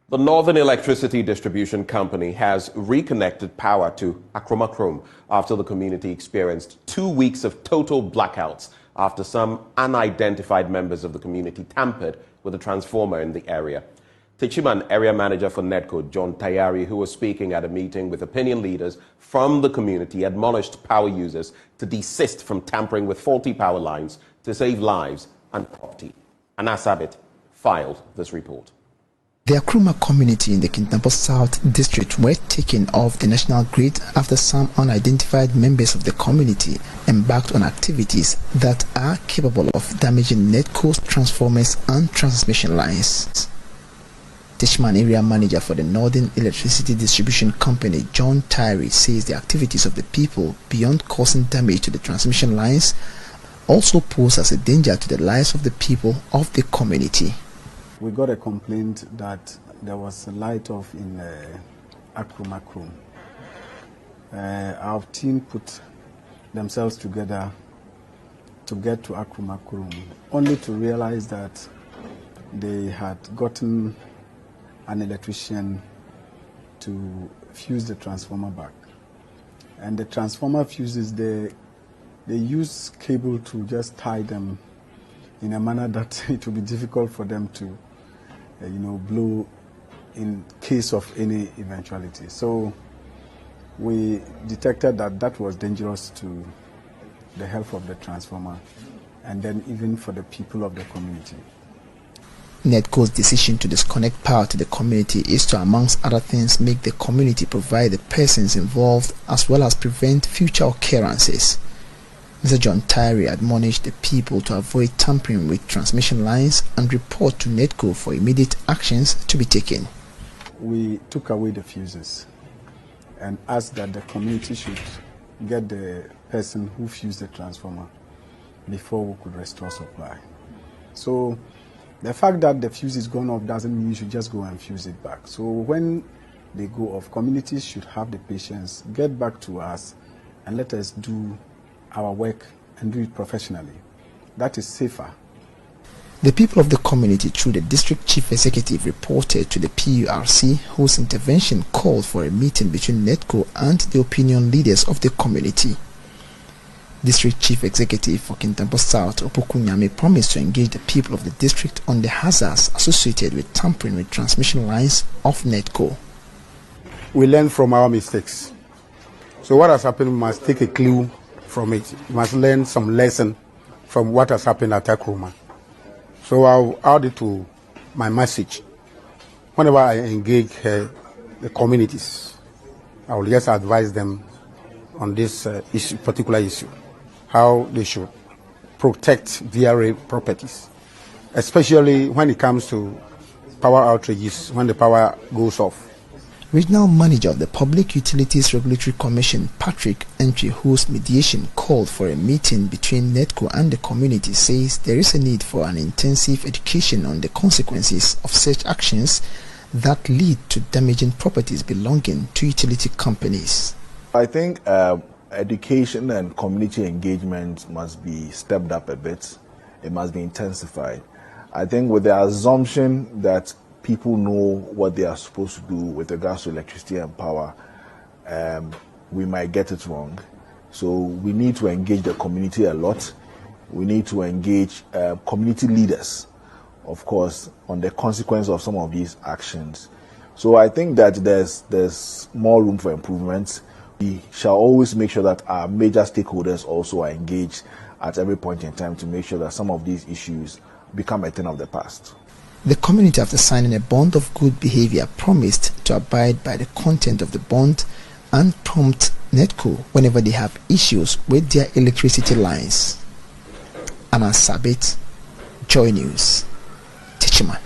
The Northern Electricity Distribution Company has reconnected power to Akromacrom after the community experienced 2 weeks of total blackouts after some unidentified members of the community tampered with a transformer in the area. Techiman area manager for NEDCo, John Tayari, who was speaking at a meeting with opinion leaders from the community, admonished power users to desist from tampering with faulty power lines to save lives and property. Anas Abit filed this report. The Akroma community in the Kintampo South district were taken off the national grid after some unidentified members of the community embarked on activities that are capable of damaging NEDCo's transformers and transmission lines. Tishman area manager for the Northern Electricity Distribution Company, John Tyree, says the activities of the people, beyond causing damage to the transmission lines, also pose as a danger to the lives of the people of the community. We got a complaint that there was a light off in Akromacrom. Our team put themselves together to get to Akromacrom, only to realize that they had gotten an electrician to fuse the transformer back. And the transformer fuses, they use cable to just tie them in a manner that it will be difficult for them to blow in case of any eventuality. So we detected that that was dangerous to the health of the transformer and then even for the people of the community. NEDCo's decision to disconnect power to the community is to, amongst other things, make the community provide the persons involved as well as prevent future occurrences. Mr. John Tyree admonished the people to avoid tampering with transmission lines and report to NEDCo for immediate actions to be taken. We took away the fuses and asked that the community should get the person who fused the transformer before we could restore supply. So the fact that the fuse is gone off doesn't mean you should just go and fuse it back. So when they go off, communities should have the patience, get back to us and let us do our work and do it professionally. That is safer. The people of the community, through the district chief executive, reported to the PURC, whose intervention called for a meeting between NEDCo and the opinion leaders of the community. District Chief Executive for Kintampo South, Opokunyame, promised to engage the people of the district on the hazards associated with tampering with transmission lines of NEDCo. We learn from our mistakes. So what has happened, we must take a clue from it. We must learn some lesson from what has happened at Akroma. So I'll add it to my message. Whenever I engage the communities, I will just advise them on this particular issue, how they should protect their properties, especially when it comes to power outages, when the power goes off. Regional Manager of the Public Utilities Regulatory Commission, Patrick Entry, whose mediation called for a meeting between NEDCo and the community, says there is a need for an intensive education on the consequences of such actions that lead to damaging properties belonging to utility companies. I think education and community engagement must be stepped up a bit. It must be intensified. I think with the assumption that people know what they are supposed to do with regards to electricity and power, we might get it wrong. So we need to engage the community a lot. We need to engage community leaders, of course, on the consequence of some of these actions. So I think that there's more room for improvement. We shall always make sure that our major stakeholders also are engaged at every point in time to make sure that some of these issues become a thing of the past. The community, after signing a bond of good behavior, promised to abide by the content of the bond and prompt NEDCo whenever they have issues with their electricity lines. Anas Abit, Joy News, Techiman.